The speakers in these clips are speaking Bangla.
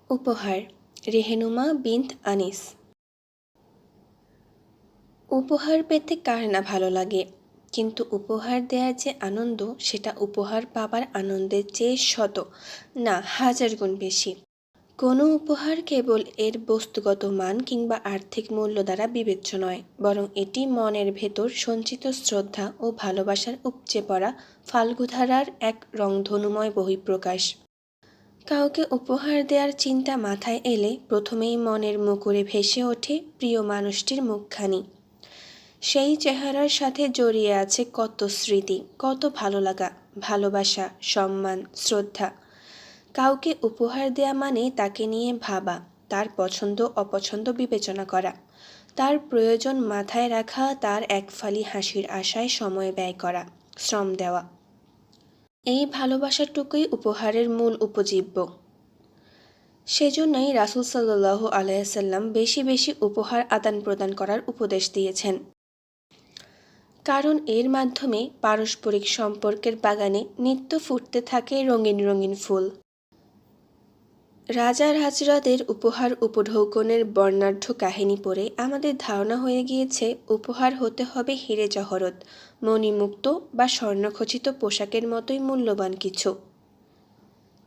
উপহার রেহেনুমা বিনত আনিস। উপহার পেতে কার না ভালো লাগে, কিন্তু উপহার দেওয়ার যে আনন্দ সেটা উপহার পাবার আনন্দের চেয়ে শত না হাজার গুণ বেশি। কোনো উপহার কেবল এর বস্তুগত মান কিংবা আর্থিক মূল্য দ্বারা বিবেচ্য নয়, বরং এটি মনের ভেতর সঞ্চিত শ্রদ্ধা ও ভালোবাসার উপচে পড়া ফাল্গুধারার এক রংধনুময় বহিঃপ্রকাশ। কাউকে উপহার দেওয়ার চিন্তা মাথায় এলে প্রথমেই মনের মুকুরে ভেসে ওঠে প্রিয় মানুষটির মুখখানি। সেই চেহারার সাথে জড়িয়ে আছে কত স্মৃতি, কত ভালো লাগা, ভালোবাসা, সম্মান, শ্রদ্ধা। কাউকে উপহার দেয়া মানে তাকে নিয়ে ভাবা, তার পছন্দ অপছন্দ বিবেচনা করা, তার প্রয়োজন মাথায় রাখা, তার এক ফালি হাসির আশায় সময় ব্যয় করা, শ্রম দেওয়া। এই ভালোবাসাটুকুই উপহারের মূল উপজীব্য। সেজন্যই রাসূল সাল্লাল্লাহু আলাইহি সাল্লাম বেশি বেশি উপহার আদান প্রদান করার উপদেশ দিয়েছেন। কারণ এর মাধ্যমে পারস্পরিক সম্পর্কের বাগানে নিত্য ফুটতে থাকে রঙিন রঙিন ফুল। রাজা রাজরাদের উপহার উপঢৌকনের বর্ণাঢ্য কাহিনী পড়ে আমাদের ধারণা হয়ে গিয়েছে উপহার হতে হবে হিরে জহরত, মণিমুক্ত বা স্বর্ণখচিত পোশাকের মতোই মূল্যবান কিছু।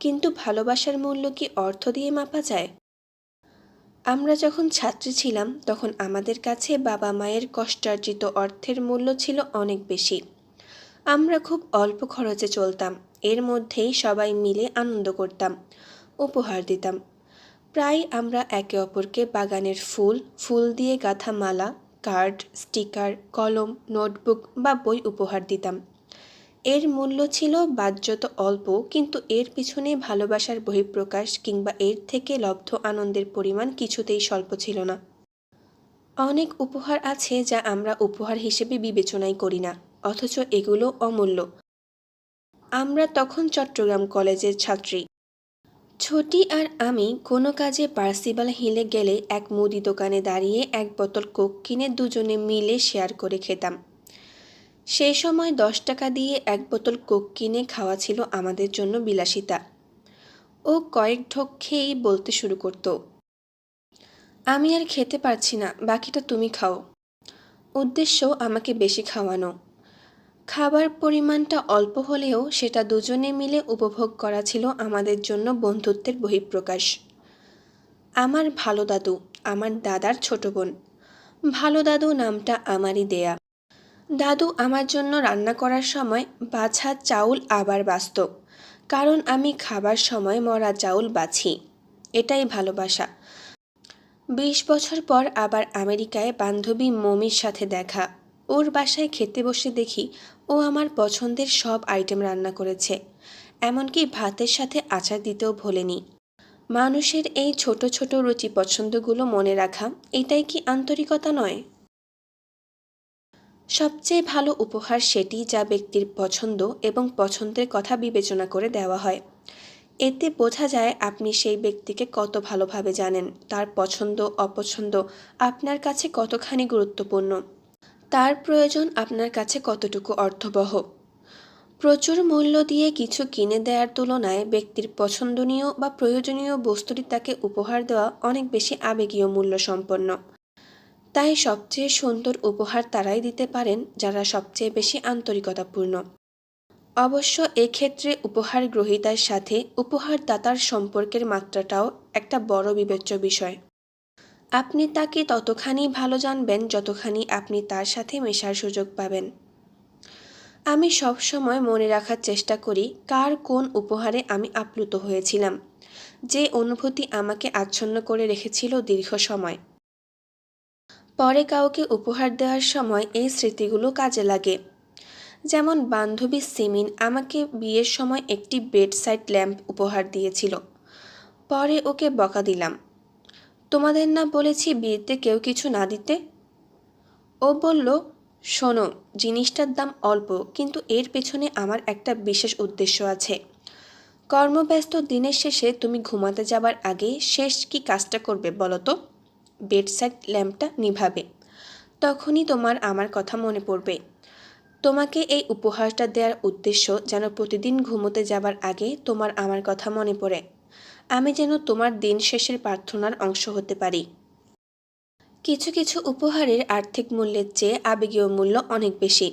কিন্তু ভালোবাসার মূল্য কি অর্থ দিয়ে মাপা যায়? আমরা যখন ছাত্রী ছিলাম তখন আমাদের কাছে বাবা মায়ের কষ্টার্জিত অর্থের মূল্য ছিল অনেক বেশি। আমরা খুব অল্প খরচে চলতাম, এর মধ্যেই সবাই মিলে আনন্দ করতাম, উপহার দিতাম। প্রায় আমরা একে অপরকে বাগানের ফুল, ফুল দিয়ে গাঁথা মালা, কার্ড, স্টিকার, কলম, নোটবুক বা বই উপহার দিতাম। এর মূল্য ছিল বাহ্যত অল্প, কিন্তু এর পিছনে ভালোবাসার বহিঃপ্রকাশ কিংবা এর থেকে লব্ধ আনন্দের পরিমাণ কিছুতেই স্বল্প ছিল না। অনেক উপহার আছে যা আমরা উপহার হিসেবে বিবেচনাই করি না, অথচ এগুলো অমূল্য। আমরা তখন চট্টগ্রাম কলেজের ছাত্রী। ছোটি আর আমি কোনো কাজে পার্সিবাল হিলে গেলে এক মুদি দোকানে দাঁড়িয়ে এক বোতল কোক কিনে দুজনে মিলে শেয়ার করে খেতাম। সেই সময় 10 টাকা দিয়ে এক বোতল কোক কিনে খাওয়া ছিল আমাদের জন্য বিলাসিতা। ও কয়েক ঢোক খেয়েই বলতে শুরু করত, আমি আর খেতে পারছি না, বাকিটা তুমি খাও। উদ্দেশ্য আমাকে বেশি খাওয়ানো। খাবার পরিমাণটা অল্প হলেও সেটা দুজনে মিলে উপভোগ করা ছিল আমাদের জন্য বন্ধুত্বের বহিঃপ্রকাশ। আমার ভালো দাদু, আমার দাদার ছোট বোন। ভালো দাদু নামটা আমারই দেয়া। দাদু আমার জন্য রান্না করার সময় বাছা চাউল আবার বাছত, কারণ আমি খাবার সময় মরা চাউল বাছি। এটাই ভালোবাসা। 20 বছর পর আবার আমেরিকায় বান্ধবী মমির সাথে দেখা। ওর বাসায় খেতে বসে দেখি ও আমার পছন্দের সব আইটেম রান্না করেছে, এমনকি ভাতের সাথে আচার দিতেও ভোলেনি। মানুষের এই ছোট ছোট রুচি পছন্দগুলো মনে রাখা, এটাই কি আন্তরিকতা নয়? সবচেয়ে ভালো উপহার সেটি যা ব্যক্তির পছন্দ এবং পছন্দের কথা বিবেচনা করে দেওয়া হয়। এতে বোঝা যায় আপনি সেই ব্যক্তিকে কত ভালোভাবে জানেন, তার পছন্দ অপছন্দ আপনার কাছে কতখানি গুরুত্বপূর্ণ, তার প্রয়োজন আপনার কাছে কতটুকু অর্থবহ। প্রচুর মূল্য দিয়ে কিছু কিনে দেওয়ার তুলনায় ব্যক্তির পছন্দনীয় বা প্রয়োজনীয় বস্তুটি তাকে উপহার দেওয়া অনেক বেশি আবেগীয় মূল্য সম্পন্ন। তাই সবচেয়ে সুন্দর উপহার তারাই দিতে পারেন যারা সবচেয়ে বেশি আন্তরিকতাপূর্ণ। অবশ্য এক্ষেত্রে উপহার গ্রহীতার সাথে উপহারদাতার সম্পর্কের মাত্রাটাও একটা বড় বিবেচ্য বিষয়। আপনি তাকে ততখানি ভালো জানবেন যতখানি আপনি তার সাথে মেশার সুযোগ পাবেন। আমি সবসময় মনে রাখার চেষ্টা করি কার কোন উপহারে আমি আপ্লুত হয়েছিলাম, যে অনুভূতি আমাকে আচ্ছন্ন করে রেখেছিল দীর্ঘ সময়। পরে কাউকে উপহার দেওয়ার সময় এই স্মৃতিগুলো কাজে লাগে। যেমন বান্ধবী সিমিন আমাকে বিয়ের সময় একটি বেডসাইড ল্যাম্প উপহার দিয়েছিল। পরে ওকে বকা দিলাম, তোমাদের না বলেছি বিয়েতে কেউ কিছু না দিতে? ও বলল, শোনো, জিনিসটার দাম অল্প, কিন্তু এর পেছনে আমার একটা বিশেষ উদ্দেশ্য আছে। কর্মব্যস্ত দিনের শেষে তুমি ঘুমাতে যাবার আগে শেষ কি কাজটা করবে বলো তো? বেডসাইড ল্যাম্পটা নিভাবে। তখনই তোমার আমার কথা মনে পড়বে। তোমাকে এই উপহারটা দেওয়ার উদ্দেশ্য যেন প্রতিদিন ঘুমোতে যাবার আগে তোমার আমার কথা মনে পড়ে। আমি যেন তোমার দিন শেষের প্রার্থনার অংশ হতে পারি। কিছু কিছু উপহারের আর্থিক মূল্যের চেয়ে আবেগীয় মূল্য অনেক বেশি।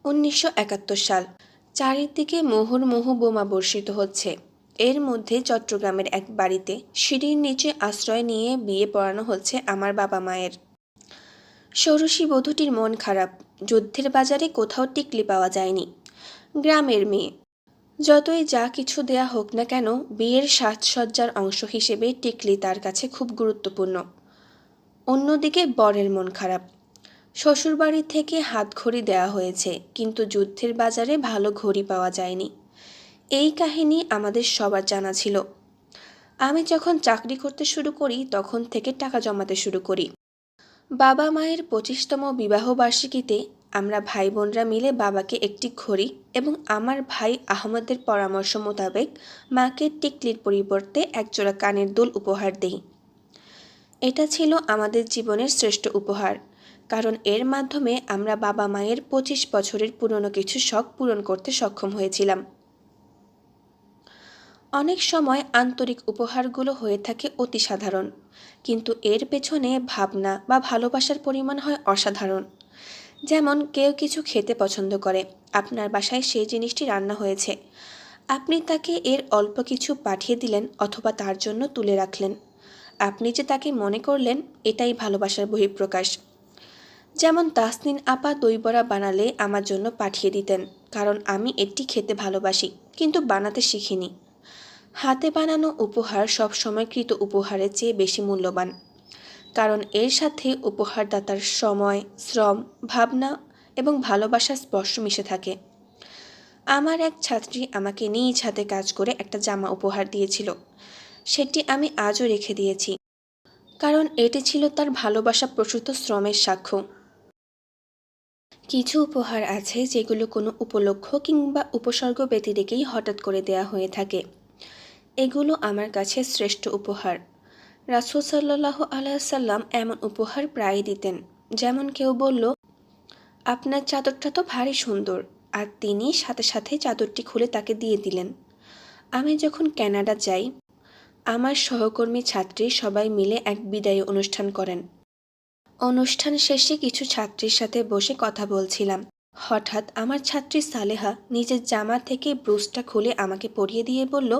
1971 সাল, চারিদিকে মুহুর্মুহু বোমা বর্ষিত হচ্ছে। এর মধ্যে চট্টগ্রামের এক বাড়িতে সিঁড়ির নিচে আশ্রয় নিয়ে বিয়ে পড়ানো হচ্ছে আমার বাবা মায়ের। ষোড়শী বধূটির মন খারাপ, যুদ্ধের বাজারে কোথাও টিকলি পাওয়া যায়নি। গ্রামের মেয়ে, যতই যা কিছু দেয়া হোক না কেন, বিয়ের সাজসজ্জার অংশ হিসেবে টিকলি তার কাছে খুব গুরুত্বপূর্ণ। অন্যদিকে বরের মন খারাপ, শ্বশুরবাড়ি থেকে হাতঘড়ি দেওয়া হয়েছে, কিন্তু যুদ্ধের বাজারে ভালো ঘড়ি পাওয়া যায়নি। এই কাহিনী আমাদের সবার জানা ছিল। আমি যখন চাকরি করতে শুরু করি তখন থেকে টাকা জমাতে শুরু করি। বাবা মায়ের 25তম বিবাহবার্ষিকীতে আমরা ভাই বোনরা মিলে বাবাকে একটি ঘড়ি এবং আমার ভাই আহমদের পরামর্শ মোতাবেক মাকে টিকলির পরিবর্তে একজোড়া কানের দুল উপহার দিই। এটা ছিল আমাদের জীবনের শ্রেষ্ঠ উপহার, কারণ এর মাধ্যমে আমরা বাবা মায়ের 25 বছরের পুরনো কিছু শখ পূরণ করতে সক্ষম হয়েছিলাম। অনেক সময় আন্তরিক উপহারগুলো হয়ে থাকে অতি সাধারণ, কিন্তু এর পেছনে ভাবনা বা ভালোবাসার পরিমাণ হয় অসাধারণ। যেমন কেউ কিছু খেতে পছন্দ করে, আপনার বাসায় সেই জিনিসটি রান্না হয়েছে, আপনি তাকে এর অল্প কিছু পাঠিয়ে দিলেন অথবা তার জন্য তুলে রাখলেন। আপনি যে তাকে মনে করলেন, এটাই ভালোবাসার বহিঃপ্রকাশ। যেমন তাসনিন আপা দই বড়া বানালে আমার জন্য পাঠিয়ে দিতেন, কারণ আমি এটি খেতে ভালোবাসি কিন্তু বানাতে শিখিনি। হাতে বানানো উপহার সবসময় কৃত উপহারের চেয়ে বেশি মূল্যবান, কারণ এর সাথে উপহারদাতার সময়, শ্রম, ভাবনা এবং ভালোবাসার স্পর্শ মিশে থাকে। আমার এক ছাত্রী আমাকে নিজ হাতে কাজ করে একটা জামা উপহার দিয়েছিল। সেটি আমি আজও রেখে দিয়েছি, কারণ এটি ছিল তার ভালোবাসা প্রসূত শ্রমের সাক্ষ্য। কিছু উপহার আছে যেগুলো কোনো উপলক্ষ কিংবা উপসর্গ ব্যতিরেকেই হঠাৎ করে দেয়া হয়ে থাকে। এগুলো আমার কাছে শ্রেষ্ঠ উপহার। রাসূল সাল্লাল্লাহু আলাইহি সাল্লাম এমন উপহার প্রায়ই দিতেন। যেমন কেউ বলল, আপনার চাদরটা তো ভারী সুন্দর, আর তিনি সাথে সাথে চাদরটি খুলে তাকে দিয়ে দিলেন। আমি যখন কানাডা যাই, আমার সহকর্মী ছাত্রী সবাই মিলে এক বিদায়ী অনুষ্ঠান করেন। অনুষ্ঠান শেষে কিছু ছাত্রীর সাথে বসে কথা বলছিলাম। হঠাৎ আমার ছাত্রী সালেহা নিজের জামা থেকে ব্রুজটা খুলে আমাকে পরিয়ে দিয়ে বলল,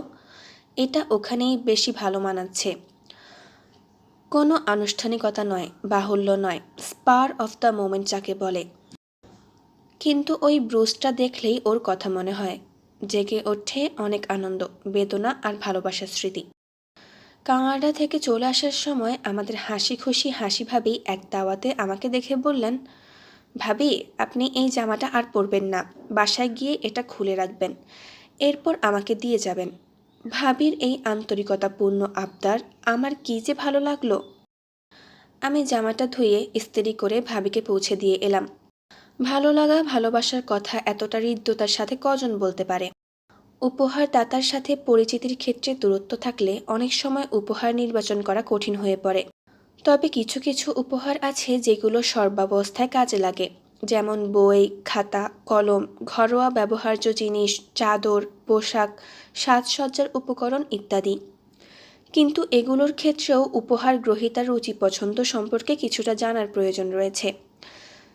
এটা ওখানেই বেশি ভালো মানাচ্ছে। কোনো আনুষ্ঠানিকতা নয়, বাহুল্য নয়, স্পার অফ দ্য মোমেন্ট যাকে বলে। কিন্তু ওই ব্রুজটা দেখলেই ওর কথা মনে হয়। জেগে ওঠে অনেক আনন্দ, বেদনা আর ভালোবাসার স্মৃতি। কানাডা থেকে চলে আসার সময় আমাদের হাসি খুশি হাসি ভাবি এক দাওয়াতে আমাকে দেখে বললেন, ভাবি, আপনি এই জামাটা আর পরবেন না, বাসায় গিয়ে এটা খুলে রাখবেন, এরপর আমাকে দিয়ে যাবেন। ভাবির এই আন্তরিকতাপূর্ণ আবদার আমার কী যে ভালো লাগলো। আমি জামাটা ধুয়ে ইস্ত্রি করে ভাবিকে পৌঁছে দিয়ে এলাম। ভালো লাগা, ভালোবাসার কথা এতটা হৃদ্যতার সাথে কজন বলতে পারে। উপহার দাতার সাথে পরিচিতির ক্ষেত্রে দূরত্ব থাকলে অনেক সময় উপহার নির্বাচন করা কঠিন হয়ে পড়ে। তবে কিছু কিছু উপহার আছে যেগুলো সর্বাবস্থায় কাজে লাগে, যেমন বই, খাতা, কলম, ঘরোয়া ব্যবহার্য জিনিস, চাদর, পোশাক, সাজসজ্জার উপকরণ ইত্যাদি। কিন্তু এগুলোর ক্ষেত্রেও উপহার গ্রহীতার রুচি পছন্দ সম্পর্কে কিছুটা জানার প্রয়োজন রয়েছে।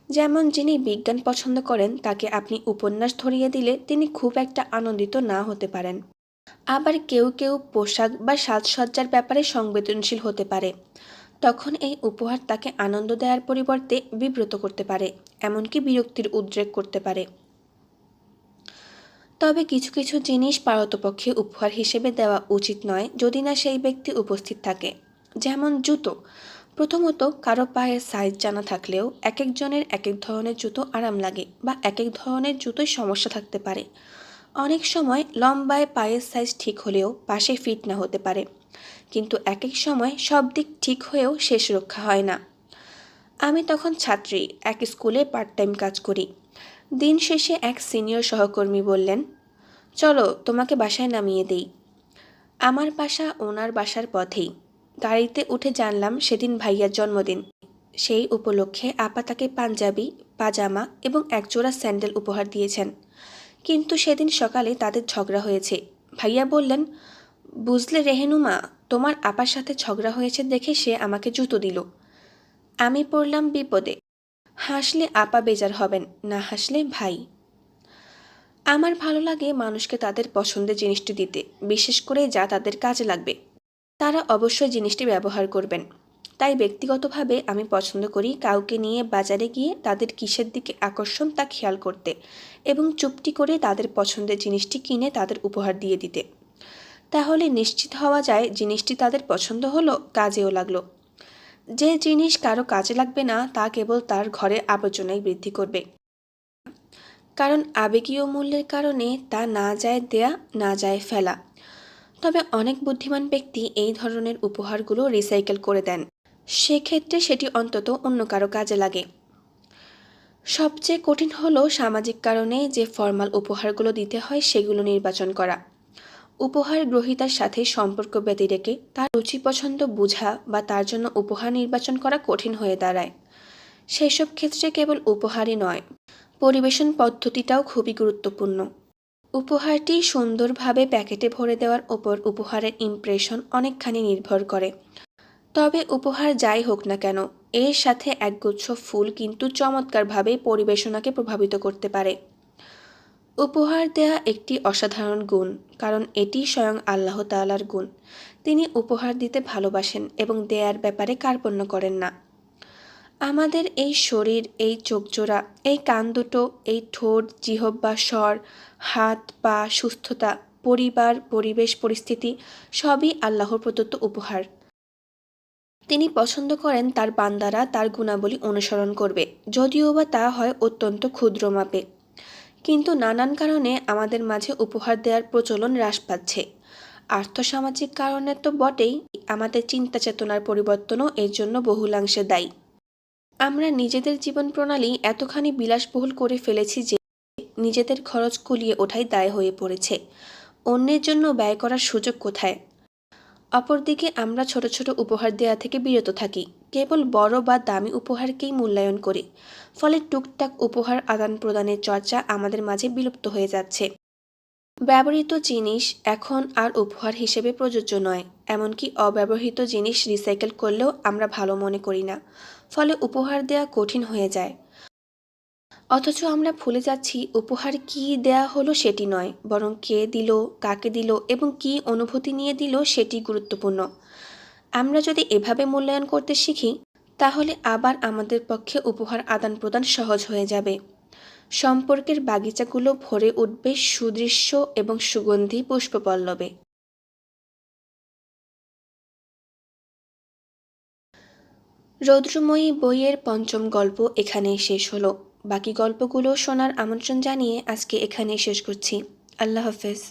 যেমন যিনি বিজ্ঞান পছন্দ করেন তাকে আপনি উপন্যাস ধরিয়ে দিলে তিনি খুব একটা আনন্দিত না হতে পারেন। আবার কেউ কেউ পোশাক বা সাজসজ্জার ব্যাপারে সংবেদনশীল হতে পারে। তখন এই উপহার তাকে আনন্দ দেওয়ার পরিবর্তে বিব্রত করতে পারে, এমনকি বিরক্তির উদ্রেক করতে পারে। তবে কিছু কিছু জিনিস পারতপক্ষে উপহার হিসেবে দেওয়া উচিত নয় যদি না সেই ব্যক্তি উপস্থিত থাকে। যেমন জুতো। প্রথমত, কারো পায়ের সাইজ জানা থাকলেও এক একজনের এক এক ধরনের জুতো আরাম লাগে বা এক এক ধরনের জুতোয় সমস্যা থাকতে পারে। অনেক সময় লম্বায় পায়ের সাইজ ঠিক হলেও পাশে ফিট না হতে পারে, কিন্তু এক এক সময় সব দিক ঠিক হয়েও শেষ রক্ষা হয় না। আমি তখন ছাত্রী, এক স্কুলে পার্ট টাইম কাজ করি। দিন শেষে এক সিনিয়র সহকর্মী বললেন, চলো তোমাকে বাসায় নামিয়ে দেই। আমার বাসা ওনার বাসার পথেই। গাড়িতে উঠে জানলাম সেদিন ভাইয়ার জন্মদিন। সেই উপলক্ষে আপা তাকে পাঞ্জাবি, পাজামা এবং একজোড়া স্যান্ডেল উপহার দিয়েছেন। কিন্তু সেদিন সকালে তাদের ঝগড়া হয়েছে। ভাইয়া বললেন, বুঝলে রেহেনুমা, তোমার আপার সাথে ঝগড়া হয়েছে দেখে সে আমাকে জুতো দিল। আমি পড়লাম বিপদে। হাসলে আপা বেজার হবেন, না হাসলে ভাই। আমার ভালো লাগে মানুষকে তাদের পছন্দের জিনিসটি দিতে, বিশেষ করে যা তাদের কাজে লাগবে। তারা অবশ্যই জিনিসটি ব্যবহার করবেন। তাই ব্যক্তিগতভাবে আমি পছন্দ করি কাউকে নিয়ে বাজারে গিয়ে তাদের কিসের দিকে আকর্ষণ তা খেয়াল করতে এবং চুপটি করে তাদের পছন্দের জিনিসটি কিনে তাদের উপহার দিয়ে দিতে। তাহলে নিশ্চিত হওয়া যায় জিনিসটি তাদের পছন্দ হলো, কাজেও লাগলো। যে জিনিস কারো কাজে লাগবে না তা কেবল তার ঘরে আবর্জনাই বৃদ্ধি করবে, কারণ আবেগীয় মূল্যের কারণে তা না যায় দেয়া, না যায় ফেলা। তবে অনেক বুদ্ধিমান ব্যক্তি এই ধরনের উপহারগুলো রিসাইকেল করে দেন, সেক্ষেত্রে সেটি অন্তত অন্য কারো কাজে লাগে। সবচেয়ে কঠিন হলো সামাজিক কারণে যে ফরমাল উপহারগুলো দিতে হয় সেগুলো নির্বাচন করা। উপহার গ্রহীতার সাথে সম্পর্ক ব্যতী রেখে তার রুচি পছন্দ বোঝা বা তার জন্য উপহার নির্বাচন করা কঠিন হয়ে দাঁড়ায়। সেসব ক্ষেত্রে কেবল উপহারই নয়, পরিবেশন পদ্ধতিটাও খুবই গুরুত্বপূর্ণ। উপহারটি সুন্দরভাবে প্যাকেটে ভরে দেওয়ার ওপর উপহারের ইমপ্রেশন অনেকখানি নির্ভর করে। তবে উপহার যাই হোক না কেন, এর সাথে একগুচ্ছ ফুল কিন্তু চমৎকারভাবে পরিবেশনাকে প্রভাবিত করতে পারে। উপহার দেয়া একটি অসাধারণ গুণ, কারণ এটি স্বয়ং আল্লাহ তাআলার গুণ। তিনি উপহার দিতে ভালোবাসেন এবং দেয়ার ব্যাপারে কার্পণ্য করেন না। আমাদের এই শরীর, এই চোখজোড়া, এই কান দুটো, এই ঠোঁট, জিহ্বা, স্বর, হাত পা, সুস্থতা, পরিবার, পরিবেশ, পরিস্থিতি সবই আল্লাহর প্রদত্ত উপহার। তিনি পছন্দ করেন তার বান্দারা তার গুণাবলী অনুসরণ করবে, যদিও বা তা হয় অত্যন্ত ক্ষুদ্র মাপে। কিন্তু নানান কারণে আমাদের মাঝে উপহার দেওয়ার প্রচলন হ্রাস পাচ্ছে। আর্থসামাজিক কারণে তো বটেই, আমাদের চিন্তা চেতনার পরিবর্তনও এর জন্য বহুলাংশে দায়ী। আমরা নিজেদের জীবন প্রণালী এতখানি বিলাসবহুল করে ফেলেছি যে নিজেদের খরচ কুলিয়ে ওঠাই দায় হয়ে পড়েছে। অন্যের জন্য ব্যয় করার সুযোগ কোথায়? অপরদিকে আমরা ছোট ছোট উপহার দেওয়া থেকে বিরত থাকি, কেবল বড় বা দামি উপহারকেই মূল্যায়ন করি। ফলে টুকটাক উপহার আদান প্রদানের চর্চা আমাদের মাঝে বিলুপ্ত হয়ে যাচ্ছে। ব্যবহৃত জিনিস এখন আর উপহার হিসেবে প্রযোজ্য নয়, এমনকি অব্যবহৃত জিনিস রিসাইকেল করলেও আমরা ভালো মনে করি না। ফলে উপহার দেওয়া কঠিন হয়ে যায়। অথচ আমরা ভুলে যাচ্ছি উপহার কী দেয়া হলো সেটি নয়, বরং কে দিল, কাকে দিল এবং কী অনুভূতি নিয়ে দিল সেটি গুরুত্বপূর্ণ। আমরা যদি এভাবে মূল্যায়ন করতে শিখি, তাহলে আবার আমাদের পক্ষে উপহার আদান প্রদান সহজ হয়ে যাবে। সম্পর্কের বাগিচাগুলো ভরে উঠবে সুদৃশ্য এবং সুগন্ধি পুষ্পপল্লবে। রৌদ্রময়ী বইয়ের পঞ্চম গল্প এখানেই শেষ হলো। বাকি গল্পগুলো শোনার আমন্ত্রণ জানিয়ে আজকে এখানেই শেষ করছি। আল্লাহ হাফেজ।